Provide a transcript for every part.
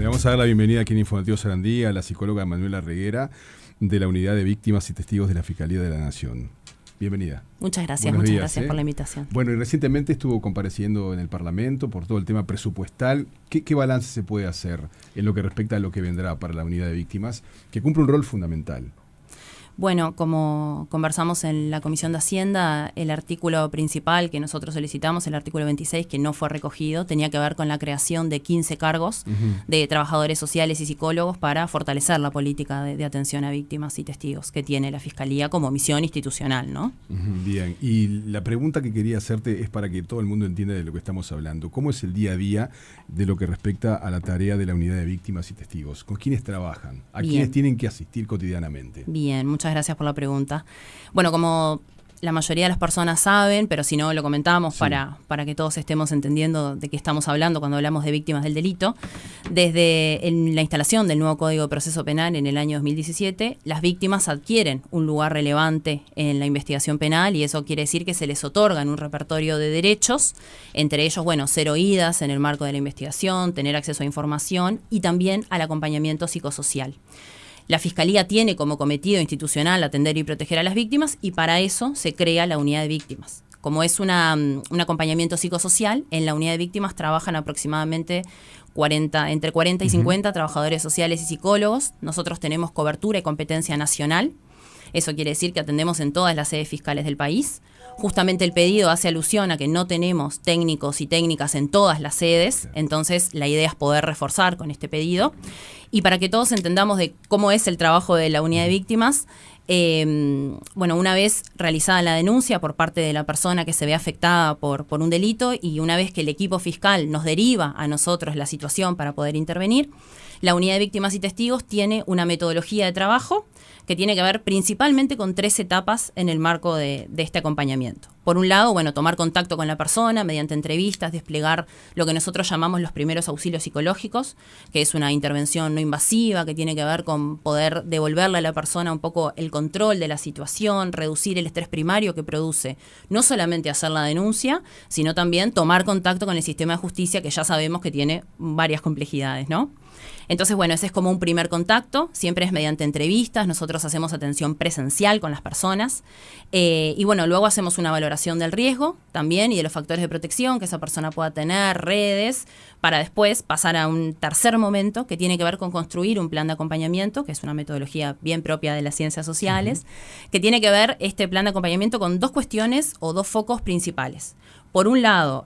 Le vamos a dar la bienvenida aquí en Informativo Sarandí a la psicóloga Manuela Reguera de la Unidad de Víctimas y Testigos de la Fiscalía de la Nación. Bienvenida. Muchas gracias por la invitación. Bueno, y recientemente estuvo compareciendo en el Parlamento por todo el tema presupuestal. ¿Qué balance se puede hacer en lo que respecta a lo que vendrá para la Unidad de Víctimas, que cumple un rol fundamental? Bueno, como conversamos en la Comisión de Hacienda, el artículo principal que nosotros solicitamos, el artículo 26, que no fue recogido, tenía que ver con la creación de 15 cargos de trabajadores sociales y psicólogos para fortalecer la política de atención a víctimas y testigos que tiene la Fiscalía como misión institucional, ¿no? Bien, y la pregunta que quería hacerte es para que todo el mundo entienda de lo que estamos hablando. ¿Cómo es el día a día de lo que respecta a la tarea de la Unidad de Víctimas y Testigos? ¿Con quiénes trabajan? ¿A quiénes tienen que asistir cotidianamente? Bien, muchas gracias por la pregunta. Bueno, como la mayoría de las personas saben, pero si no lo comentamos para que todos estemos entendiendo de qué estamos hablando cuando hablamos de víctimas del delito, desde la instalación del nuevo Código de Proceso Penal en el año 2017, las víctimas adquieren un lugar relevante en la investigación penal y eso quiere decir que se les otorgan un repertorio de derechos, entre ellos, bueno, ser oídas en el marco de la investigación, tener acceso a información y también al acompañamiento psicosocial. La Fiscalía tiene como cometido institucional atender y proteger a las víctimas y para eso se crea la Unidad de Víctimas. Como es un acompañamiento psicosocial, en la Unidad de Víctimas trabajan aproximadamente entre 40 y 50 trabajadores sociales y psicólogos. Nosotros tenemos cobertura y competencia nacional. Eso quiere decir que atendemos en todas las sedes fiscales del país. Justamente el pedido hace alusión a que no tenemos técnicos y técnicas en todas las sedes, entonces la idea es poder reforzar con este pedido. Y para que todos entendamos de cómo es el trabajo de la Unidad de Víctimas, bueno, una vez realizada la denuncia por parte de la persona que se ve afectada por un delito y una vez que el equipo fiscal nos deriva a nosotros la situación para poder intervenir, la Unidad de Víctimas y Testigos tiene una metodología de trabajo que tiene que ver principalmente con 3 etapas en el marco de este acompañamiento. Por un lado, bueno, tomar contacto con la persona mediante entrevistas, desplegar lo que nosotros llamamos los primeros auxilios psicológicos, que es una intervención no invasiva que tiene que ver con poder devolverle a la persona un poco el control de la situación, reducir el estrés primario que produce no solamente hacer la denuncia, sino también tomar contacto con el sistema de justicia, que ya sabemos que tiene varias complejidades, ¿no? Entonces, bueno, ese es como un primer contacto, siempre es mediante entrevistas, nosotros hacemos atención presencial con las personas y bueno, luego hacemos una valoración del riesgo también y de los factores de protección que esa persona pueda tener, redes, para después pasar a un tercer momento que tiene que ver con construir un plan de acompañamiento, que es una metodología bien propia de las ciencias sociales, que tiene que ver este plan de acompañamiento con 2 cuestiones o 2 focos principales. Por un lado,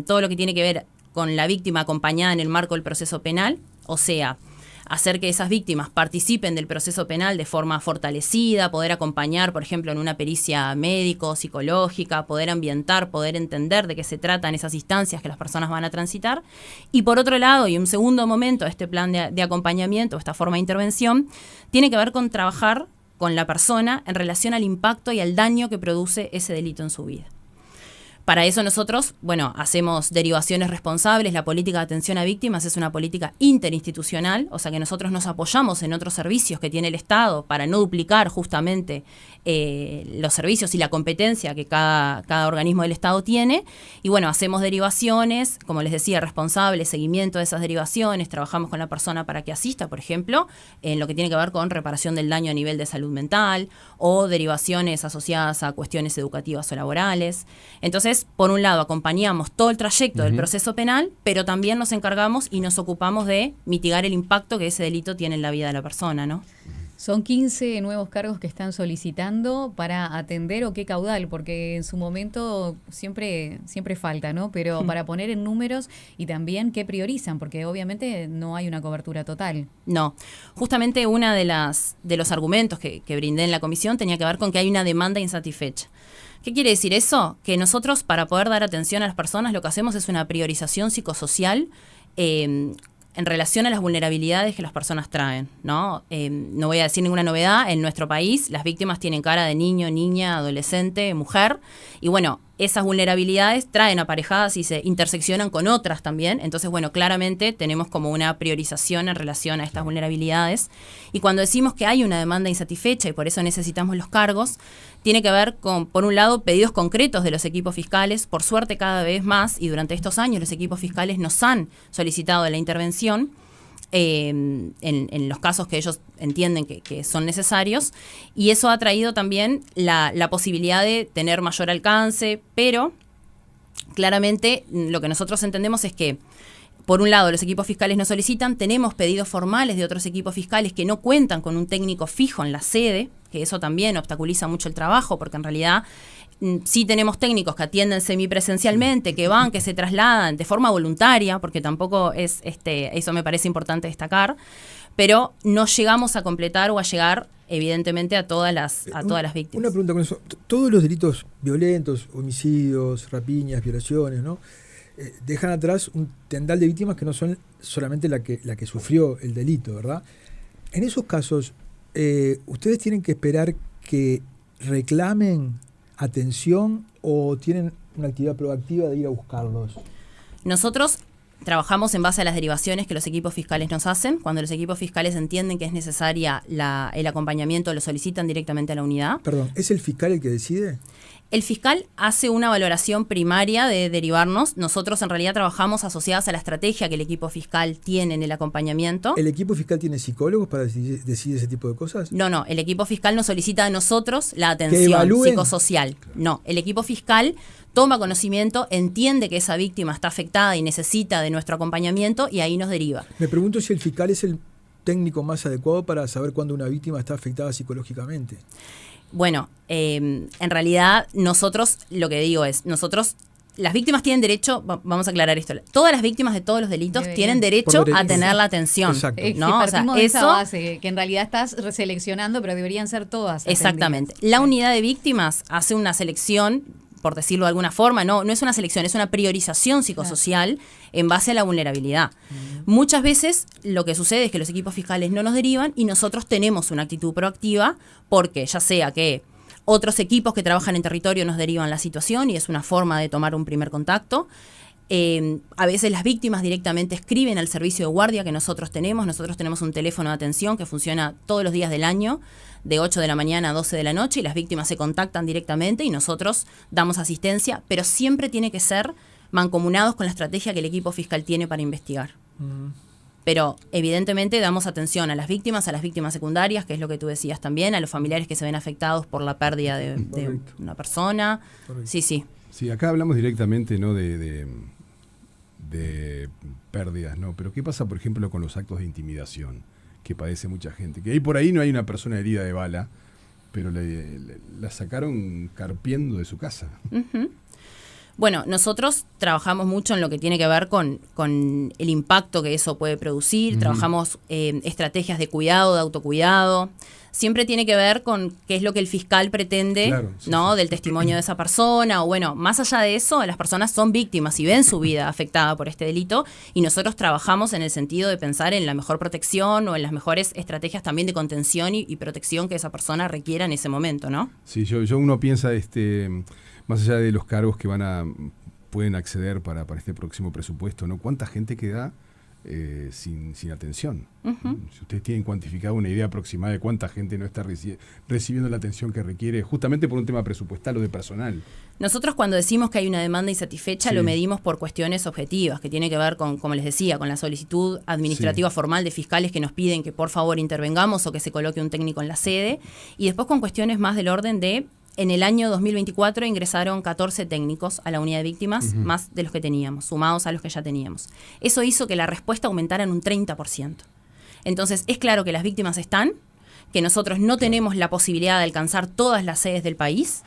todo lo que tiene que ver con la víctima acompañada en el marco del proceso penal, o sea, hacer que esas víctimas participen del proceso penal de forma fortalecida, poder acompañar, por ejemplo, en una pericia médico, psicológica, poder ambientar, poder entender de qué se tratan esas instancias que las personas van a transitar. Y por otro lado, y un segundo momento, este plan de acompañamiento, esta forma de intervención, tiene que ver con trabajar con la persona en relación al impacto y al daño que produce ese delito en su vida. Para eso nosotros, bueno, hacemos derivaciones responsables. La política de atención a víctimas es una política interinstitucional, o sea que nosotros nos apoyamos en otros servicios que tiene el Estado para no duplicar justamente los servicios y la competencia que cada organismo del Estado tiene. Y bueno, hacemos derivaciones, como les decía, responsables, seguimiento de esas derivaciones, trabajamos con la persona para que asista, por ejemplo, en lo que tiene que ver con reparación del daño a nivel de salud mental o derivaciones asociadas a cuestiones educativas o laborales. Entonces, por un lado, acompañamos todo el trayecto del proceso penal, pero también nos encargamos y nos ocupamos de mitigar el impacto que ese delito tiene en la vida de la persona, ¿no? Son 15 nuevos cargos que están solicitando para atender o qué caudal, porque en su momento siempre falta, ¿no? Pero para poner en números y también qué priorizan, porque obviamente no hay una cobertura total. No, justamente una de los argumentos que brindé en la comisión tenía que ver con que hay una demanda insatisfecha. ¿Qué quiere decir eso? Que nosotros, para poder dar atención a las personas, lo que hacemos es una priorización psicosocial en relación a las vulnerabilidades que las personas traen, ¿no? No voy a decir ninguna novedad, en nuestro país las víctimas tienen cara de niño, niña, adolescente, mujer, y bueno, esas vulnerabilidades traen aparejadas y se interseccionan con otras también. Entonces, bueno, claramente tenemos como una priorización en relación a estas vulnerabilidades. Y cuando decimos que hay una demanda insatisfecha y por eso necesitamos los cargos, tiene que ver con, por un lado, pedidos concretos de los equipos fiscales. Por suerte, cada vez más, y durante estos años los equipos fiscales nos han solicitado la intervención. en los casos que ellos entienden que son necesarios, y eso ha traído también la posibilidad de tener mayor alcance, pero claramente lo que nosotros entendemos es que, por un lado, los equipos fiscales nos solicitan, tenemos pedidos formales de otros equipos fiscales que no cuentan con un técnico fijo en la sede, que eso también obstaculiza mucho el trabajo, porque en realidad sí tenemos técnicos que atienden semipresencialmente, que van, que se trasladan de forma voluntaria, porque tampoco es, eso me parece importante destacar, pero no llegamos a completar o a llegar, evidentemente, a todas las víctimas. Una pregunta con eso. Todos los delitos violentos, homicidios, rapiñas, violaciones, ¿no? Dejan atrás un tendal de víctimas que no son solamente la que sufrió el delito, ¿verdad? En esos casos, ¿ustedes tienen que esperar que reclamen atención o tienen una actividad proactiva de ir a buscarlos? Nosotros trabajamos en base a las derivaciones que los equipos fiscales nos hacen. Cuando los equipos fiscales entienden que es necesaria el acompañamiento, lo solicitan directamente a la unidad. Perdón, ¿es el fiscal el que decide? El fiscal hace una valoración primaria de derivarnos. Nosotros en realidad trabajamos asociadas a la estrategia que el equipo fiscal tiene en el acompañamiento. ¿El equipo fiscal tiene psicólogos para decidir ese tipo de cosas? No. El equipo fiscal nos solicita a nosotros la atención psicosocial. No, el equipo fiscal toma conocimiento, entiende que esa víctima está afectada y necesita de nuestro acompañamiento y ahí nos deriva. Me pregunto si el fiscal es el técnico más adecuado para saber cuándo una víctima está afectada psicológicamente. Bueno, en realidad nosotros, lo que digo es, las víctimas tienen derecho, vamos a aclarar esto, todas las víctimas de todos los delitos tienen derecho a tener la atención. Exacto. ¿no? Partimos de esa base, que en realidad estás seleccionando, pero deberían ser todas atendidas. Exactamente. La unidad de víctimas hace una selección, por decirlo de alguna forma, no es una selección, es una priorización psicosocial en base a la vulnerabilidad. Muchas veces lo que sucede es que los equipos fiscales no nos derivan y nosotros tenemos una actitud proactiva porque ya sea que otros equipos que trabajan en territorio nos derivan la situación y es una forma de tomar un primer contacto. A veces las víctimas directamente escriben al servicio de guardia que nosotros tenemos. Nosotros tenemos un teléfono de atención que funciona todos los días del año, de 8 de la mañana a 12 de la noche, y las víctimas se contactan directamente y nosotros damos asistencia, pero siempre tiene que ser mancomunados con la estrategia que el equipo fiscal tiene para investigar. Pero evidentemente damos atención a las víctimas secundarias, que es lo que tú decías también, a los familiares que se ven afectados por la pérdida de una persona. Correcto. Sí. Sí, acá hablamos directamente, ¿no?, de pérdidas, ¿no? Pero ¿qué pasa, por ejemplo, con los actos de intimidación que padece mucha gente? Que ahí por ahí no hay una persona herida de bala, pero la sacaron carpiendo de su casa. Uh-huh. Bueno, nosotros trabajamos mucho en lo que tiene que ver con el impacto que eso puede producir. Trabajamos estrategias de cuidado, de autocuidado. Siempre tiene que ver con qué es lo que el fiscal pretende, del testimonio de esa persona. O bueno, más allá de eso, las personas son víctimas y ven su vida afectada por este delito. Y nosotros trabajamos en el sentido de pensar en la mejor protección o en las mejores estrategias también de contención y protección que esa persona requiera en ese momento, ¿no? Sí, uno piensa, más allá de los cargos que pueden acceder para este próximo presupuesto, ¿no? ¿Cuánta gente queda sin atención? Uh-huh. Si ustedes tienen cuantificado una idea aproximada de cuánta gente no está recibiendo la atención que requiere, justamente por un tema presupuestal o de personal. Nosotros cuando decimos que hay una demanda insatisfecha lo medimos por cuestiones objetivas, que tiene que ver con, como les decía, con la solicitud administrativa formal de fiscales que nos piden que por favor intervengamos o que se coloque un técnico en la sede, y después con cuestiones más del orden de: en el año 2024 ingresaron 14 técnicos a la unidad de víctimas, más de los que teníamos, sumados a los que ya teníamos. Eso hizo que la respuesta aumentara en un 30%. Entonces, es claro que las víctimas están, que nosotros no tenemos la posibilidad de alcanzar todas las sedes del país.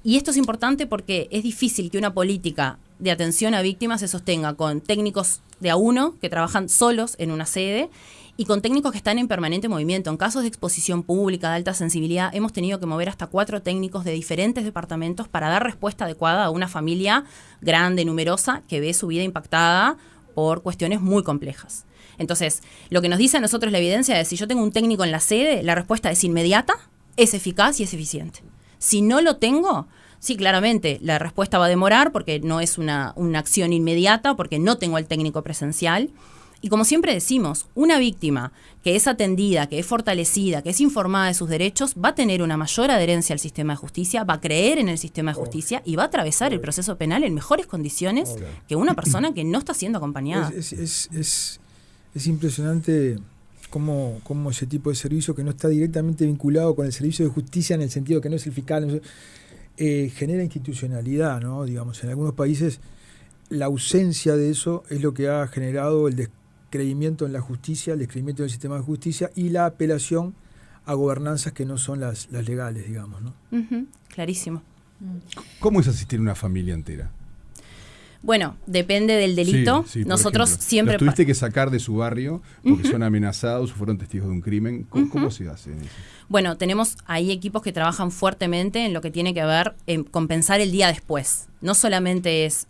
Y esto es importante porque es difícil que una política de atención a víctimas se sostenga con técnicos de a uno que trabajan solos en una sede y con técnicos que están en permanente movimiento. En casos de exposición pública de alta sensibilidad hemos tenido que mover hasta 4 técnicos de diferentes departamentos para dar respuesta adecuada a una familia grande, numerosa, que ve su vida impactada por cuestiones muy complejas. Entonces, lo que nos dice a nosotros la evidencia es: si yo tengo un técnico en la sede, la respuesta es inmediata, es eficaz y es eficiente. Si no lo tengo, sí, claramente, la respuesta va a demorar porque no es una acción inmediata, porque no tengo el técnico presencial. Y como siempre decimos, una víctima que es atendida, que es fortalecida, que es informada de sus derechos, va a tener una mayor adherencia al sistema de justicia, va a creer en el sistema de justicia y va a atravesar el proceso penal en mejores condiciones que una persona que no está siendo acompañada. Es Es impresionante cómo ese tipo de servicio que no está directamente vinculado con el servicio de justicia en el sentido que no es el fiscal, no genera institucionalidad, ¿no? Digamos, en algunos países la ausencia de eso es lo que ha generado el descreimiento en la justicia, el descreimiento del sistema de justicia y la apelación a gobernanzas que no son las legales, digamos, ¿no? Clarísimo. ¿Cómo es asistir a una familia entera? Bueno, depende del delito. Sí, nosotros ejemplo, siempre... los tuviste que sacar de su barrio porque son amenazados o fueron testigos de un crimen. ¿Cómo se hace eso? Bueno, tenemos ahí equipos que trabajan fuertemente en lo que tiene que ver con pensar el día después. No solamente es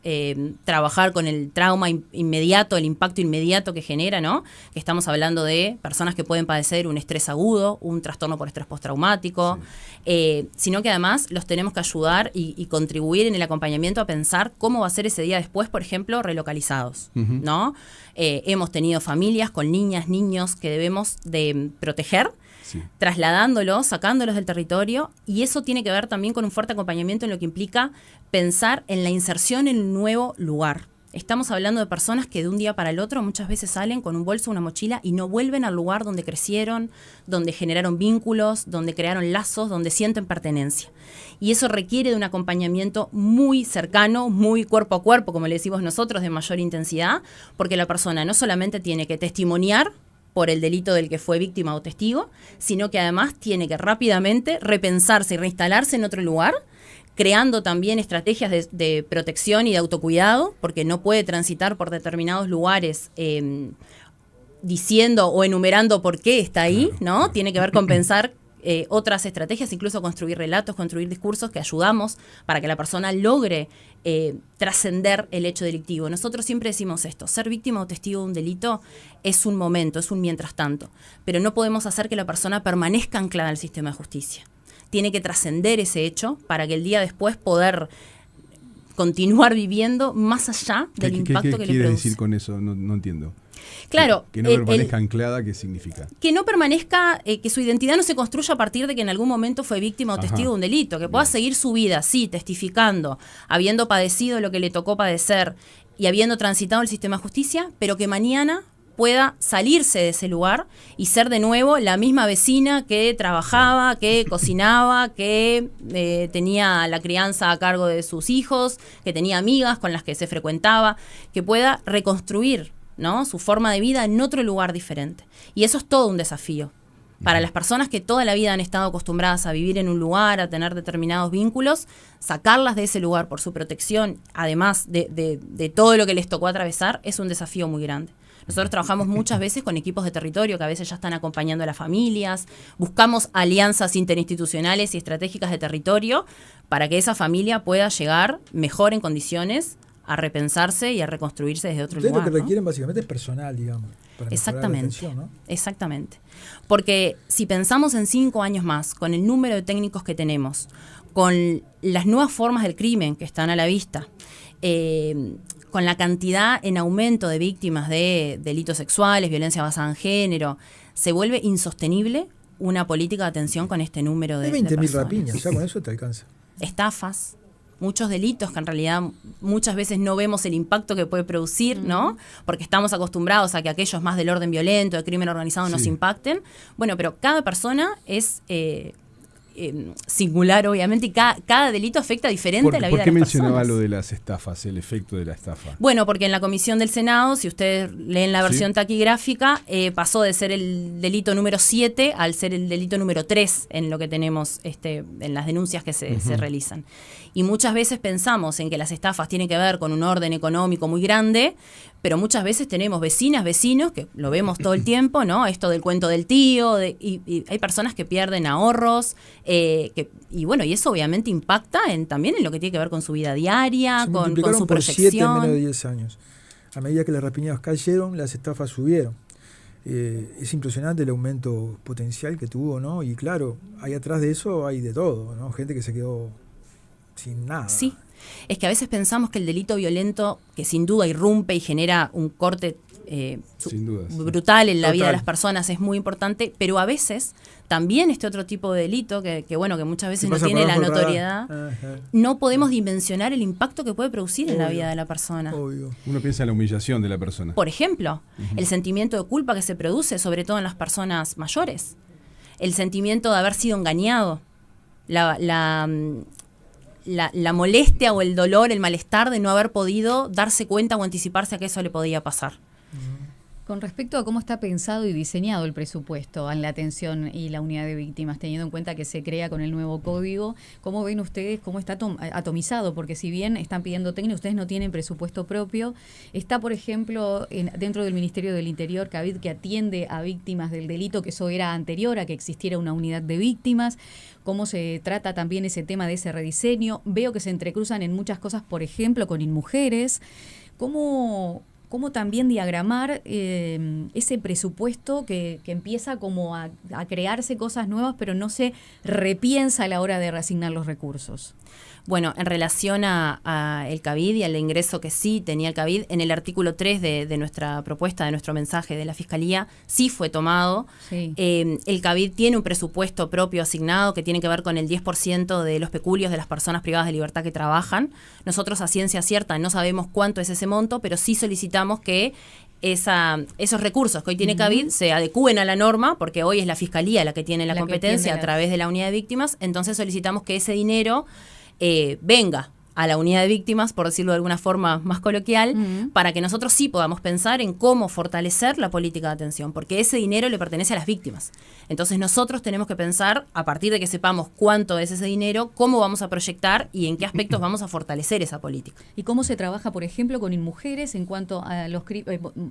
trabajar con el trauma inmediato, el impacto inmediato que genera, ¿no? Que estamos hablando de personas que pueden padecer un estrés agudo, un trastorno por estrés postraumático, sino que además los tenemos que ayudar y contribuir en el acompañamiento a pensar cómo va a ser ese día después, por ejemplo, relocalizados, ¿no? Hemos tenido familias con niñas, niños que debemos de proteger, trasladándolos, sacándolos del territorio, y eso tiene que ver también con un fuerte acompañamiento en lo que implica pensar en la inserción en un nuevo lugar. Estamos hablando de personas que de un día para el otro muchas veces salen con un bolso, una mochila y no vuelven al lugar donde crecieron, donde generaron vínculos, donde crearon lazos, donde sienten pertenencia. Y eso requiere de un acompañamiento muy cercano, muy cuerpo a cuerpo, como le decimos nosotros, de mayor intensidad, porque la persona no solamente tiene que testimoniar por el delito del que fue víctima o testigo, sino que además tiene que rápidamente repensarse y reinstalarse en otro lugar, creando también estrategias de protección y de autocuidado, porque no puede transitar por determinados lugares diciendo o enumerando por qué está ahí, claro, ¿no? Claro. Tiene que ver con pensar otras estrategias, incluso construir relatos, construir discursos que ayudamos para que la persona logre trascender el hecho delictivo. Nosotros siempre decimos esto: ser víctima o testigo de un delito es un momento, es un mientras tanto, pero no podemos hacer que la persona permanezca anclada al sistema de justicia. Tiene que trascender ese hecho para que el día después poder continuar viviendo más allá del impacto que le produce. ¿Qué quiere decir con eso? No entiendo. Claro. Que no permanezca anclada, ¿qué significa? Que no permanezca, que su identidad no se construya a partir de que en algún momento fue víctima o testigo de un delito, que pueda seguir su vida, sí, testificando, habiendo padecido lo que le tocó padecer y habiendo transitado el sistema de justicia, pero que mañana pueda salirse de ese lugar y ser de nuevo la misma vecina que trabajaba, que cocinaba, que tenía la crianza a cargo de sus hijos, que tenía amigas con las que se frecuentaba, que pueda reconstruir, ¿no?, su forma de vida en otro lugar diferente. Y eso es todo un desafío. Para las personas que toda la vida han estado acostumbradas a vivir en un lugar, a tener determinados vínculos, sacarlas de ese lugar por su protección, además de todo lo que les tocó atravesar, es un desafío muy grande. Nosotros trabajamos muchas veces con equipos de territorio que a veces ya están acompañando a las familias, buscamos alianzas interinstitucionales y estratégicas de territorio para que esa familia pueda llegar mejor en condiciones a repensarse y a reconstruirse desde otro lugar. Lo que requieren básicamente es personal, digamos. Para exactamente, la atención, ¿no? Exactamente. Porque si pensamos en 5 años más, con el número de técnicos que tenemos, con las nuevas formas del crimen que están a la vista, con la cantidad en aumento de víctimas de delitos sexuales, violencia basada en género, se vuelve insostenible una política de atención con este número de 20.000 rapiñas, ya con eso te alcanza. Estafas, muchos delitos que en realidad muchas veces no vemos el impacto que puede producir, ¿no? Porque estamos acostumbrados a que aquellos más del orden violento, de crimen organizado, nos impacten. Bueno, pero cada persona es singular, obviamente, y cada delito afecta diferente a la vida de las personas. ¿Por qué mencionaba lo de las estafas, el efecto de la estafa? Bueno, porque en la comisión del Senado, si ustedes leen la versión taquigráfica, pasó de ser el delito número 7 al ser el delito número 3 en lo que tenemos en las denuncias que se realizan. Y muchas veces pensamos en que las estafas tienen que ver con un orden económico muy grande, pero muchas veces tenemos vecinas, vecinos, que lo vemos todo el tiempo, ¿no? Esto del cuento del tío, y hay personas que pierden ahorros, y bueno, y eso obviamente impacta también en lo que tiene que ver con su vida diaria, con su proyección. Por 7 en menos de 10 años. A medida que las rapiñas cayeron, las estafas subieron. Es impresionante el aumento potencial que tuvo, ¿no? Y claro, ahí atrás de eso hay de todo, ¿no? Gente que se quedó sin nada. Sí. es que a veces pensamos que el delito violento, que sin duda irrumpe y genera un corte sin dudas, brutal en la vida de Total. las personas, es muy importante, pero a veces también este otro tipo de delito, que muchas veces no tiene la notoriedad, Ajá. no podemos dimensionar el impacto que puede producir en la Obvio. vida de la persona. Obvio. Uno piensa en la humillación de la persona. Por ejemplo, el sentimiento de culpa que se produce, sobre todo en las personas mayores. El sentimiento de haber sido engañado. La molestia o el dolor, el malestar de no haber podido darse cuenta o anticiparse a que eso le podía pasar. Con respecto a cómo está pensado y diseñado el presupuesto en la atención y la unidad de víctimas, teniendo en cuenta que se crea con el nuevo código, ¿cómo ven ustedes cómo está atomizado? Porque si bien están pidiendo técnicos, ustedes no tienen presupuesto propio. Está, por ejemplo, dentro del Ministerio del Interior, CAVID, que atiende a víctimas del delito, que eso era anterior a que existiera una unidad de víctimas. ¿Cómo se trata también ese tema de ese rediseño? Veo que se entrecruzan en muchas cosas, por ejemplo, con InMujeres. ¿Cómo también diagramar ese presupuesto que empieza como a crearse cosas nuevas, pero no se repiensa a la hora de reasignar los recursos? Bueno, en relación a el CAVID y al ingreso que sí tenía el CAVID, en el artículo 3 de nuestra propuesta, de nuestro mensaje de la Fiscalía, sí fue tomado. Sí. El CAVID tiene un presupuesto propio asignado que tiene que ver con el 10% de los peculios de las personas privadas de libertad que trabajan. Nosotros a ciencia cierta no sabemos cuánto es ese monto, pero sí solicitamos que esos recursos que hoy tiene CAVID se adecúen a la norma, porque hoy es la Fiscalía la que tiene la competencia a través de la unidad de víctimas. Entonces solicitamos que ese dinero venga a la unidad de víctimas, por decirlo de alguna forma más coloquial, para que nosotros sí podamos pensar en cómo fortalecer la política de atención, porque ese dinero le pertenece a las víctimas. Entonces nosotros tenemos que pensar, a partir de que sepamos cuánto es ese dinero, cómo vamos a proyectar y en qué aspectos vamos a fortalecer esa política. ¿Y cómo se trabaja, por ejemplo, con InMujeres en cuanto a los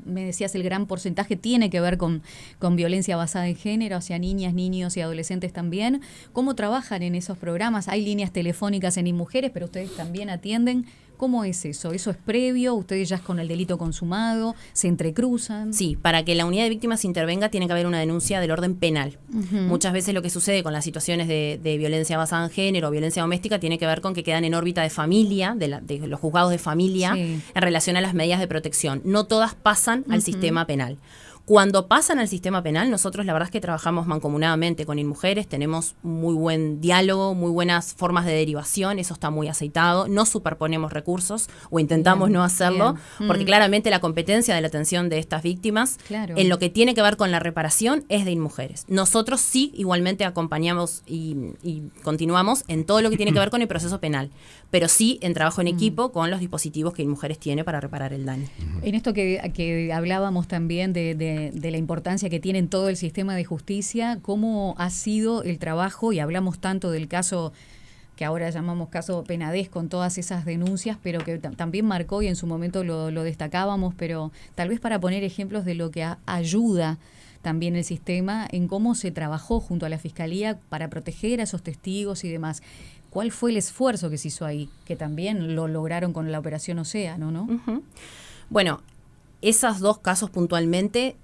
me decías el gran porcentaje tiene que ver con violencia basada en género hacia niñas, niños y adolescentes también? ¿Cómo trabajan en esos programas? Hay líneas telefónicas en InMujeres, pero ustedes también atienden. ¿Cómo es eso? ¿Eso es previo? ¿Ustedes ya es con el delito consumado? ¿Se entrecruzan? Sí, para que la unidad de víctimas intervenga tiene que haber una denuncia del orden penal. Muchas veces lo que sucede con las situaciones de violencia basada en género o violencia doméstica tiene que ver con que quedan en órbita de familia, de los juzgados de familia, en relación a las medidas de protección. No todas pasan al sistema penal. Cuando pasan al sistema penal, nosotros la verdad es que trabajamos mancomunadamente con InMujeres, tenemos muy buen diálogo, muy buenas formas de derivación, eso está muy aceitado, no superponemos recursos o intentamos no hacerlo, porque claramente la competencia de la atención de estas víctimas en lo que tiene que ver con la reparación es de InMujeres. Nosotros sí igualmente acompañamos y continuamos en todo lo que tiene que ver con el proceso penal, pero sí en trabajo en equipo con los dispositivos que InMujeres tiene para reparar el daño. En esto que hablábamos también de la importancia que tiene en todo el sistema de justicia, ¿cómo ha sido el trabajo? Y hablamos tanto del caso que ahora llamamos caso Penades, con todas esas denuncias, pero que también marcó y en su momento lo destacábamos, pero tal vez para poner ejemplos de lo que ayuda también el sistema en cómo se trabajó junto a la Fiscalía para proteger a esos testigos y demás. ¿Cuál fue el esfuerzo que se hizo ahí? Que también lo lograron con la Operación Océano, ¿no? Bueno, esos dos casos puntualmente,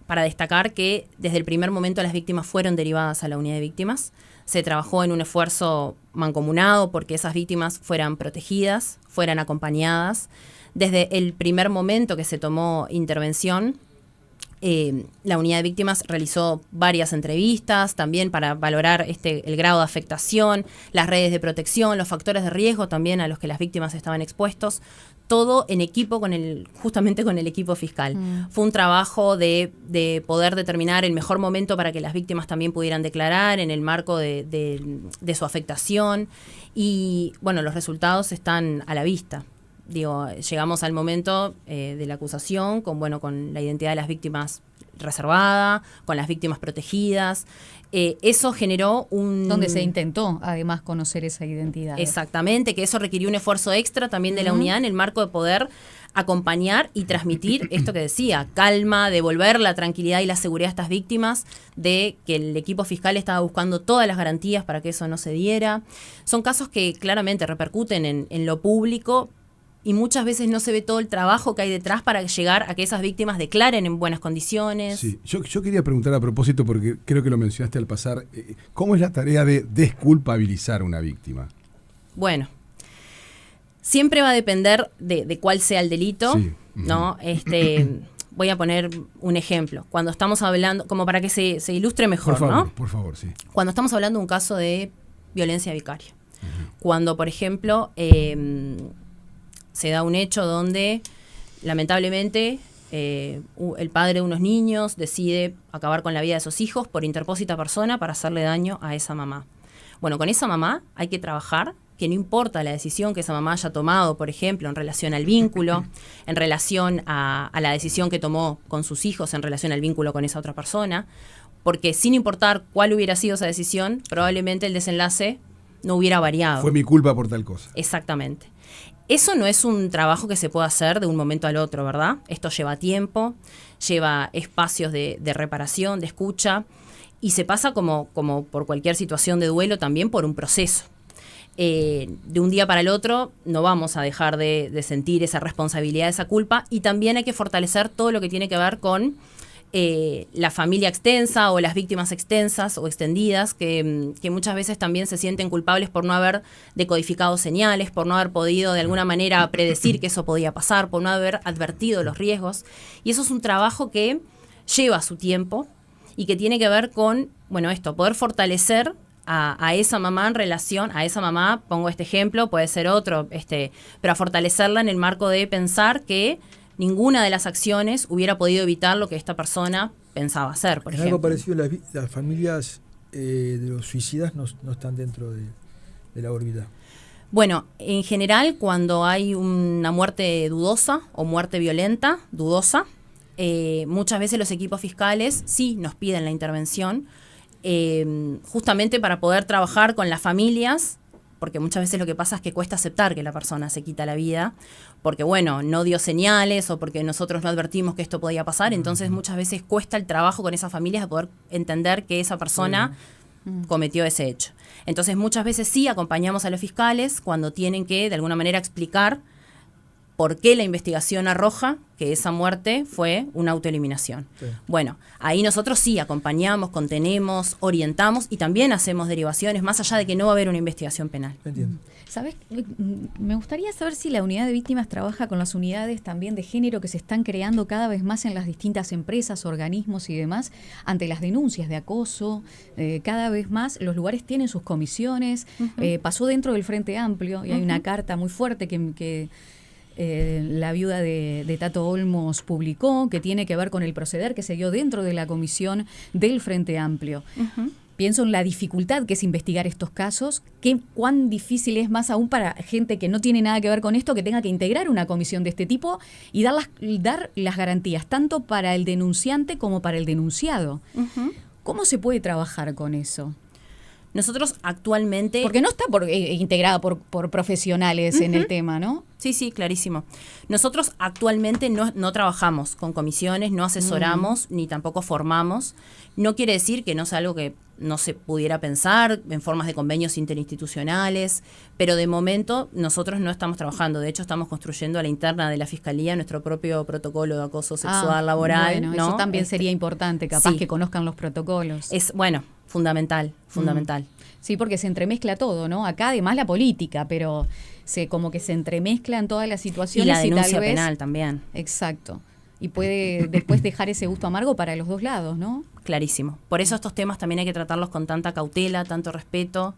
para destacar que desde el primer momento las víctimas fueron derivadas a la unidad de víctimas. Se trabajó en un esfuerzo mancomunado porque esas víctimas fueran protegidas, fueran acompañadas. Desde el primer momento que se tomó intervención, la unidad de víctimas realizó varias entrevistas también para valorar el grado de afectación, las redes de protección, los factores de riesgo también a los que las víctimas estaban expuestos. Todo en equipo justamente con el equipo fiscal. Fue un trabajo de poder determinar el mejor momento para que las víctimas también pudieran declarar en el marco de su afectación. Y bueno, los resultados están a la vista. Llegamos al momento de la acusación con la identidad de las víctimas reservada, con las víctimas protegidas. Eso generó donde se intentó, además, conocer esa identidad. Exactamente, que eso requirió un esfuerzo extra también de la unidad en el marco de poder acompañar y transmitir esto que decía, calma, devolver la tranquilidad y la seguridad a estas víctimas, de que el equipo fiscal estaba buscando todas las garantías para que eso no se diera. Son casos que claramente repercuten en lo público, y muchas veces no se ve todo el trabajo que hay detrás para llegar a que esas víctimas declaren en buenas condiciones. Sí, yo quería preguntar a propósito, porque creo que lo mencionaste al pasar, ¿cómo es la tarea de desculpabilizar a una víctima? Bueno, Siempre va a depender de cuál sea el delito, Sí. ¿no? Voy a poner un ejemplo. Cuando estamos hablando, como para que se ilustre mejor, ¿no? Por favor, sí. Cuando estamos hablando de un caso de violencia vicaria. Cuando, por ejemplo, se da un hecho donde, lamentablemente, el padre de unos niños decide acabar con la vida de sus hijos por interpósita persona para hacerle daño a esa mamá. Bueno, con esa mamá hay que trabajar, que no importa la decisión que esa mamá haya tomado, por ejemplo, en relación al vínculo, en relación a la decisión que tomó con sus hijos, en relación al vínculo con esa otra persona, porque sin importar cuál hubiera sido esa decisión, probablemente el desenlace no hubiera variado. Fue mi culpa por tal cosa. Exactamente. Eso no es un trabajo que se pueda hacer de un momento al otro, ¿verdad? Esto lleva tiempo, lleva espacios de reparación, de escucha, y se pasa como por cualquier situación de duelo también por un proceso. De un día para el otro no vamos a dejar de sentir esa responsabilidad, esa culpa, y también hay que fortalecer todo lo que tiene que ver con la familia extensa o las víctimas extensas o extendidas, que muchas veces también se sienten culpables por no haber decodificado señales, por no haber podido de alguna manera predecir que eso podía pasar, por no haber advertido los riesgos. Y eso es un trabajo que lleva su tiempo y que tiene que ver con, bueno, esto, poder fortalecer a esa mamá en relación, a esa mamá, pongo este ejemplo, puede ser otro, pero a fortalecerla en el marco de pensar que ninguna de las acciones hubiera podido evitar lo que esta persona pensaba hacer, por ejemplo. Algo parecido, las familias de los suicidas no están dentro de la órbita. Bueno, en general, cuando hay una muerte dudosa o muerte violenta, dudosa, muchas veces los equipos fiscales sí nos piden la intervención, justamente para poder trabajar con las familias, porque muchas veces lo que pasa es que cuesta aceptar que la persona se quita la vida, porque bueno, no dio señales o porque nosotros no advertimos que esto podía pasar, entonces muchas veces cuesta el trabajo con esas familias de poder entender que esa persona cometió ese hecho. Entonces muchas veces sí acompañamos a los fiscales cuando tienen que de alguna manera explicar por qué la investigación arroja que esa muerte fue una autoeliminación. Sí. Bueno, ahí nosotros sí acompañamos, contenemos, orientamos y también hacemos derivaciones, más allá de que no va a haber una investigación penal. Entiendo. ¿Sabes? Me gustaría saber si la unidad de víctimas trabaja con las unidades también de género que se están creando cada vez más en las distintas empresas, organismos y demás, ante las denuncias de acoso. Cada vez más los lugares tienen sus comisiones. Pasó dentro del Frente Amplio y hay una carta muy fuerte que la viuda de Tato Olmos publicó, que tiene que ver con el proceder que se dio dentro de la comisión del Frente Amplio. Pienso en la dificultad que es investigar estos casos, cuán difícil es más aún para gente que no tiene nada que ver con esto, que tenga que integrar una comisión de este tipo y dar las garantías, tanto para el denunciante como para el denunciado. ¿Cómo se puede trabajar con eso? Nosotros actualmente... Porque no está integrada por profesionales en el tema, ¿no? Sí, clarísimo. Nosotros actualmente no trabajamos con comisiones, no asesoramos, ni tampoco formamos. No quiere decir que no sea algo que no se pudiera pensar en formas de convenios interinstitucionales, pero de momento nosotros no estamos trabajando. De hecho, estamos construyendo a la interna de la Fiscalía nuestro propio protocolo de acoso sexual laboral. Bueno, ¿no? eso también sería importante, capaz que conozcan los protocolos. Es, bueno, fundamental. Sí, porque se entremezcla todo, ¿no? Acá además la política, pero como que se entremezclan todas las situaciones. Y la denuncia tal vez, penal también. Exacto. Y puede después dejar ese gusto amargo para los dos lados, ¿no? Clarísimo. Por eso estos temas también hay que tratarlos con tanta cautela, tanto respeto,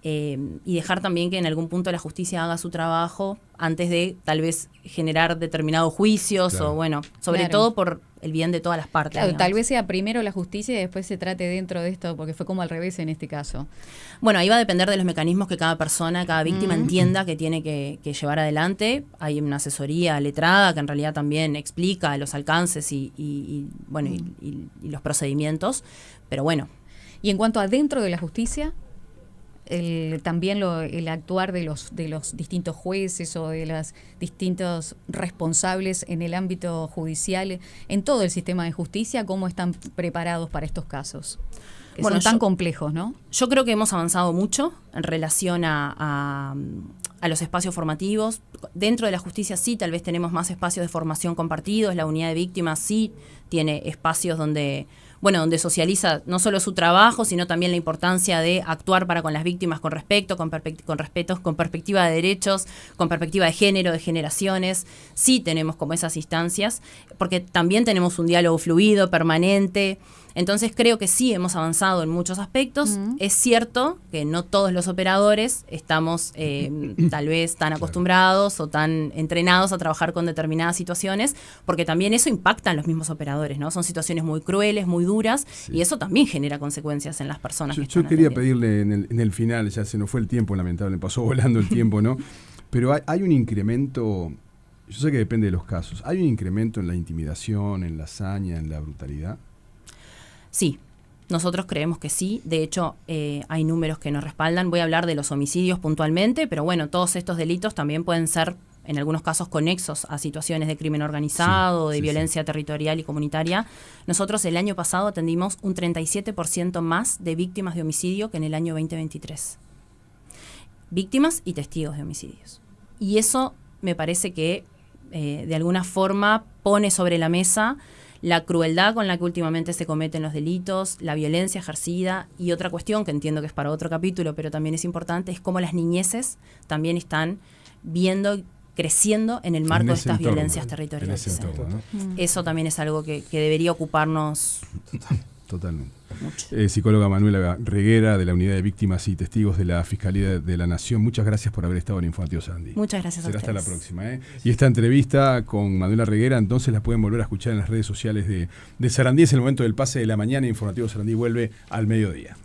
y dejar también que en algún punto la justicia haga su trabajo antes de tal vez generar determinados juicios, o bueno, sobre todo por el bien de todas las partes. Claro, tal vez sea primero la justicia y después se trate dentro de esto, porque fue como al revés en este caso. Bueno, ahí va a depender de los mecanismos que cada persona, cada víctima entienda que tiene que llevar adelante. Hay una asesoría letrada que en realidad también explica los alcances y los procedimientos, pero bueno. Y en cuanto a dentro de la justicia, también el actuar de los distintos jueces o de los distintos responsables en el ámbito judicial, en todo el sistema de justicia, ¿cómo están preparados para estos casos? que son tan complejos, ¿no? Yo creo que hemos avanzado mucho en relación a los espacios formativos. Dentro de la justicia sí, tal vez tenemos más espacios de formación compartidos. La unidad de víctimas sí tiene espacios donde socializa no solo su trabajo, sino también la importancia de actuar para con las víctimas con respeto, con perspectiva de derechos, con perspectiva de género, de generaciones. Sí tenemos como esas instancias, porque también tenemos un diálogo fluido, permanente. Entonces creo que sí hemos avanzado en muchos aspectos. Es cierto que no todos los operadores estamos tal vez tan acostumbrados o tan entrenados a trabajar con determinadas situaciones, porque también eso impacta en los mismos operadores, ¿no? Son situaciones muy crueles, muy duras, y eso también genera consecuencias en las personas. Yo quería pedirle en el final, ya se nos fue el tiempo, lamentablemente, pasó volando el tiempo, ¿no? Pero hay un incremento, yo sé que depende de los casos, ¿hay un incremento en la intimidación, en la hazaña, en la brutalidad? Sí, nosotros creemos que sí. De hecho, hay números que nos respaldan. Voy a hablar de los homicidios puntualmente, pero bueno, todos estos delitos también pueden ser, en algunos casos, conexos a situaciones de crimen organizado, de violencia territorial y comunitaria. Nosotros el año pasado atendimos un 37% más de víctimas de homicidio que en el año 2023. Víctimas y testigos de homicidios. Y eso me parece que, de alguna forma, pone sobre la mesa la crueldad con la que últimamente se cometen los delitos, la violencia ejercida, y otra cuestión que entiendo que es para otro capítulo, pero también es importante, es cómo las niñeces también están creciendo en el marco de estas violencias territoriales. Eso también es algo que debería ocuparnos. Totalmente. Psicóloga Manuela Reguera, de la Unidad de Víctimas y Testigos de la Fiscalía de la Nación, muchas gracias por haber estado en Informativo Sarandí. Muchas gracias a ustedes. Será hasta la próxima. Y esta entrevista con Manuela Reguera, entonces la pueden volver a escuchar en las redes sociales de Sarandí. Es el momento del pase de la mañana. Informativo Sarandí vuelve al mediodía.